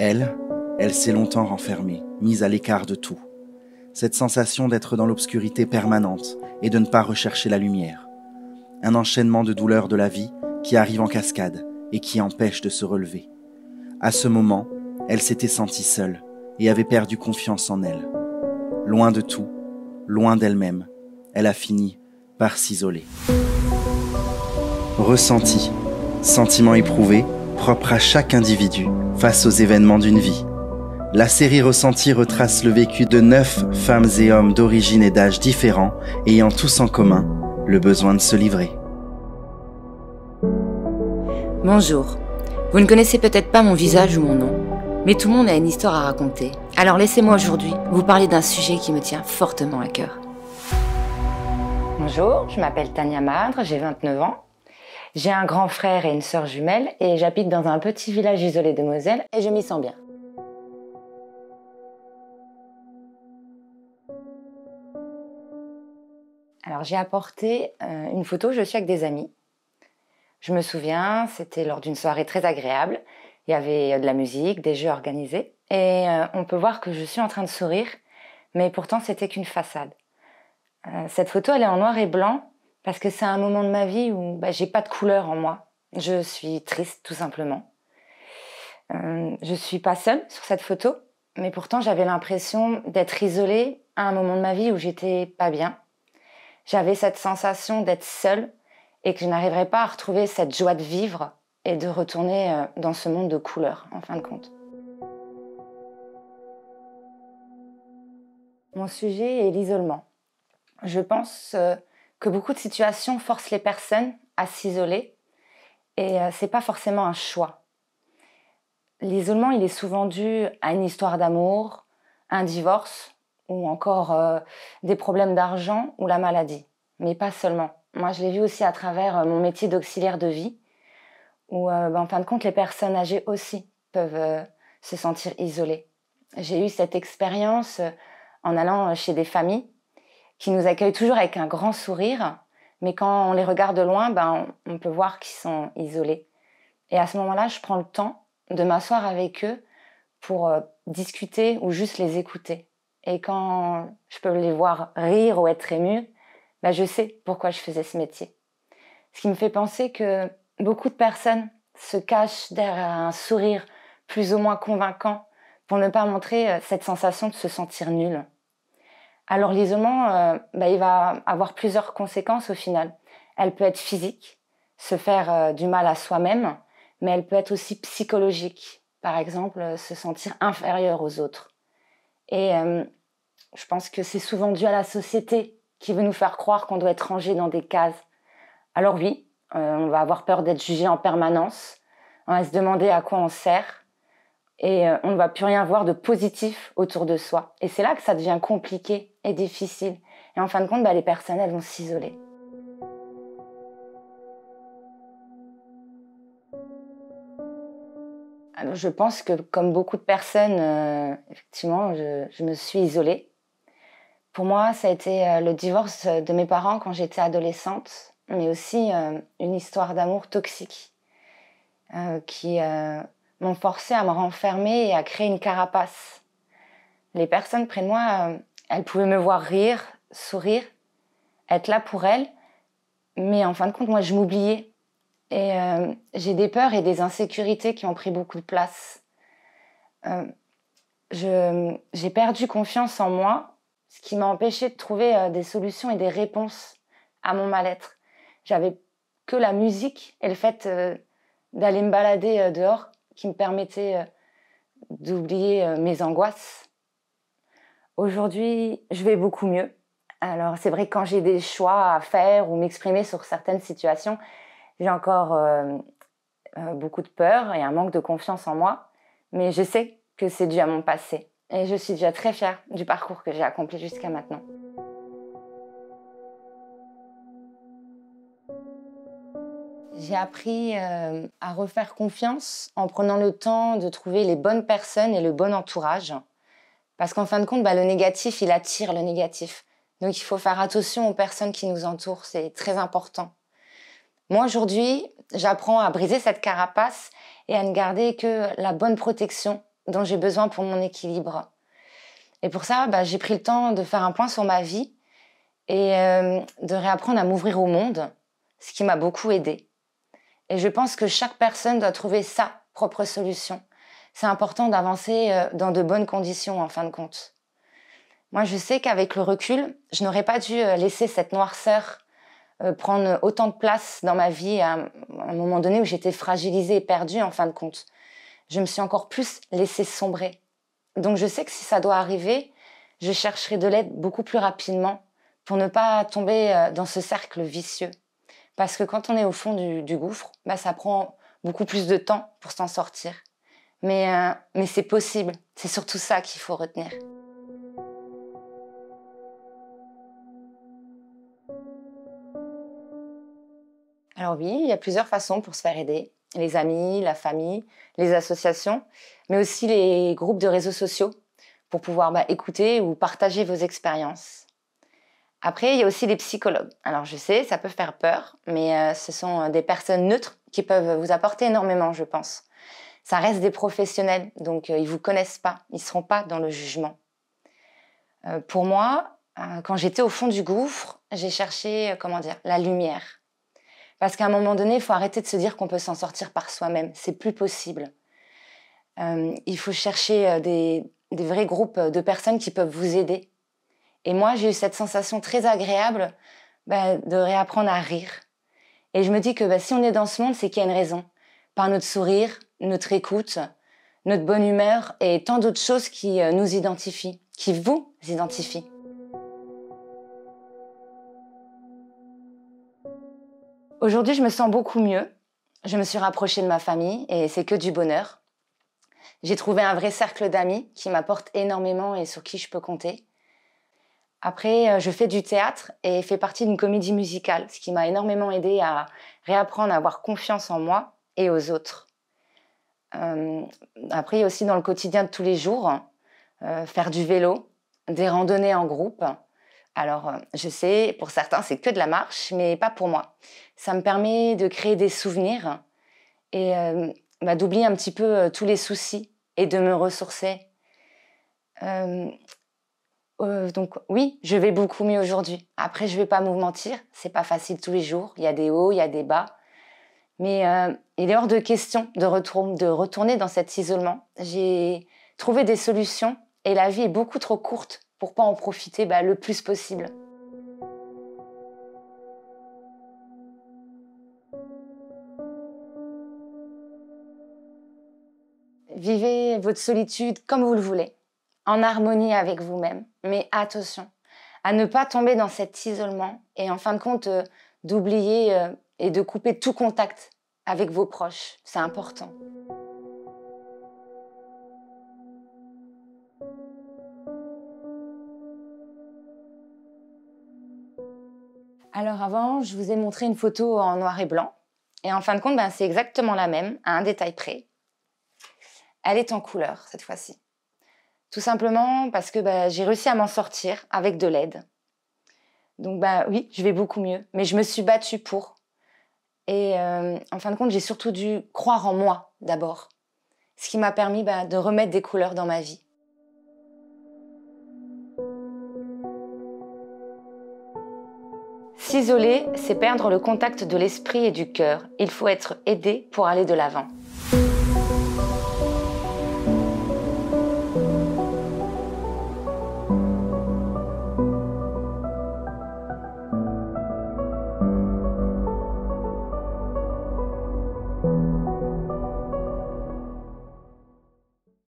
Elle s'est longtemps renfermée, mise à l'écart de tout. Cette sensation d'être dans l'obscurité permanente et de ne pas rechercher la lumière. Un enchaînement de douleurs de la vie qui arrive en cascade et qui empêche de se relever. À ce moment, elle s'était sentie seule et avait perdu confiance en elle. Loin de tout, loin d'elle-même, elle a fini par s'isoler. Ressenti, sentiment éprouvé, propre à chaque individu face aux événements d'une vie. La série Ressenti retrace le vécu de 9 femmes et hommes d'origine et d'âge différents, ayant tous en commun le besoin de se livrer. Bonjour. Vous ne connaissez peut-être pas mon visage ou mon nom, mais tout le monde a une histoire à raconter. Alors laissez-moi aujourd'hui vous parler d'un sujet qui me tient fortement à cœur. Bonjour, je m'appelle Tania Madre, j'ai 29 ans. J'ai un grand frère et une sœur jumelle et j'habite dans un petit village isolé de Moselle et je m'y sens bien. Alors j'ai apporté une photo, je suis avec des amis. Je me souviens, c'était lors d'une soirée très agréable. Il y avait de la musique, des jeux organisés. Et on peut voir que je suis en train de sourire, mais pourtant c'était qu'une façade. Cette photo, elle est en noir et blanc parce que c'est un moment de ma vie où j'ai pas de couleur en moi. Je suis triste, tout simplement. Je suis pas seule sur cette photo, mais pourtant j'avais l'impression d'être isolée à un moment de ma vie où j'étais pas bien. J'avais cette sensation d'être seule et que je n'arriverais pas à retrouver cette joie de vivre et de retourner dans ce monde de couleurs, en fin de compte. Mon sujet est l'isolement. Je pense que beaucoup de situations forcent les personnes à s'isoler et c'est pas forcément un choix. L'isolement, il est souvent dû à une histoire d'amour, un divorce ou encore des problèmes d'argent ou la maladie. Mais pas seulement. Moi, je l'ai vu aussi à travers mon métier d'auxiliaire de vie, où en fin de compte, les personnes âgées aussi peuvent se sentir isolées. J'ai eu cette expérience en allant chez des familles qui nous accueillent toujours avec un grand sourire, mais quand on les regarde de loin, on peut voir qu'ils sont isolés. Et à ce moment-là, je prends le temps de m'asseoir avec eux pour discuter ou juste les écouter. Et quand je peux les voir rire ou être émus, je sais pourquoi je faisais ce métier. Ce qui me fait penser que beaucoup de personnes se cachent derrière un sourire plus ou moins convaincant pour ne pas montrer cette sensation de se sentir nul. Alors l'isolement, il va avoir plusieurs conséquences au final. Elle peut être physique, se faire du mal à soi-même, mais elle peut être aussi psychologique. Par exemple, se sentir inférieur aux autres. Et je pense que c'est souvent dû à la société qui veut nous faire croire qu'on doit être rangé dans des cases. Alors oui, on va avoir peur d'être jugé en permanence, on va se demander à quoi on sert, et on ne va plus rien voir de positif autour de soi. Et c'est là que ça devient compliqué et difficile. Et en fin de compte, les personnes, elles vont s'isoler. Alors, je pense que comme beaucoup de personnes, effectivement, je me suis isolée. Pour moi, ça a été le divorce de mes parents quand j'étais adolescente, mais aussi une histoire d'amour toxique qui m'ont forcée à me renfermer et à créer une carapace. Les personnes près de moi, elles pouvaient me voir rire, sourire, être là pour elles, mais en fin de compte, moi, je m'oubliais. Et j'ai des peurs et des insécurités qui ont pris beaucoup de place. J'ai perdu confiance en moi, ce qui m'a empêché de trouver des solutions et des réponses à mon mal-être. J'avais que la musique et le fait d'aller me balader dehors qui me permettait d'oublier mes angoisses. Aujourd'hui, je vais beaucoup mieux. Alors c'est vrai que quand j'ai des choix à faire ou m'exprimer sur certaines situations, j'ai encore beaucoup de peur et un manque de confiance en moi, mais je sais que c'est dû à mon passé. Et je suis déjà très fière du parcours que j'ai accompli jusqu'à maintenant. J'ai appris à refaire confiance en prenant le temps de trouver les bonnes personnes et le bon entourage. Parce qu'en fin de compte, le négatif, il attire le négatif. Donc il faut faire attention aux personnes qui nous entourent, c'est très important. Moi, aujourd'hui, j'apprends à briser cette carapace et à ne garder que la bonne protection dont j'ai besoin pour mon équilibre. Et pour ça, j'ai pris le temps de faire un point sur ma vie et de réapprendre à m'ouvrir au monde, ce qui m'a beaucoup aidée. Et je pense que chaque personne doit trouver sa propre solution. C'est important d'avancer dans de bonnes conditions, en fin de compte. Moi, je sais qu'avec le recul, je n'aurais pas dû laisser cette noirceur prendre autant de place dans ma vie à un moment donné où j'étais fragilisée et perdue, en fin de compte. Je me suis encore plus laissée sombrer. Donc, je sais que si ça doit arriver, je chercherai de l'aide beaucoup plus rapidement pour ne pas tomber dans ce cercle vicieux. Parce que quand on est au fond du gouffre, ça prend beaucoup plus de temps pour s'en sortir. Mais c'est possible. C'est surtout ça qu'il faut retenir. Alors oui, il y a plusieurs façons pour se faire aider. Les amis, la famille, les associations, mais aussi les groupes de réseaux sociaux pour pouvoir écouter ou partager vos expériences. Après, il y a aussi les psychologues. Alors je sais, ça peut faire peur, mais ce sont des personnes neutres qui peuvent vous apporter énormément, je pense. Ça reste des professionnels, donc ils ne vous connaissent pas, ils ne seront pas dans le jugement. Pour moi, quand j'étais au fond du gouffre, j'ai cherché, la lumière. Parce qu'à un moment donné, il faut arrêter de se dire qu'on peut s'en sortir par soi-même. C'est plus possible. Il faut chercher des vrais groupes de personnes qui peuvent vous aider. Et moi, j'ai eu cette sensation très agréable de réapprendre à rire. Et je me dis que si on est dans ce monde, c'est qu'il y a une raison. Par notre sourire, notre écoute, notre bonne humeur et tant d'autres choses qui nous identifient, qui vous identifient. Aujourd'hui, je me sens beaucoup mieux. Je me suis rapprochée de ma famille et c'est que du bonheur. J'ai trouvé un vrai cercle d'amis qui m'apporte énormément et sur qui je peux compter. Après, je fais du théâtre et fais partie d'une comédie musicale, ce qui m'a énormément aidée à réapprendre à avoir confiance en moi et aux autres. Après, il y a aussi dans le quotidien de tous les jours, faire du vélo, des randonnées en groupe. Alors, je sais, pour certains, c'est que de la marche, mais pas pour moi. Ça me permet de créer des souvenirs et d'oublier un petit peu tous les soucis et de me ressourcer. Donc oui, je vais beaucoup mieux aujourd'hui. Après, je vais pas vous mentir, c'est pas facile tous les jours. Il y a des hauts, il y a des bas. Mais il est hors de question de retourner dans cet isolement. J'ai trouvé des solutions et la vie est beaucoup trop courte pour pas en profiter le plus possible. Vivez votre solitude comme vous le voulez, en harmonie avec vous-même. Mais attention à ne pas tomber dans cet isolement et en fin de compte d'oublier et de couper tout contact avec vos proches. C'est important. Alors avant, je vous ai montré une photo en noir et blanc. Et en fin de compte, c'est exactement la même, à un détail près. Elle est en couleur cette fois-ci. Tout simplement parce que j'ai réussi à m'en sortir avec de l'aide. Donc oui, je vais beaucoup mieux. Mais je me suis battue pour. Et en fin de compte, j'ai surtout dû croire en moi d'abord. Ce qui m'a permis de remettre des couleurs dans ma vie. S'isoler, c'est perdre le contact de l'esprit et du cœur. Il faut être aidé pour aller de l'avant.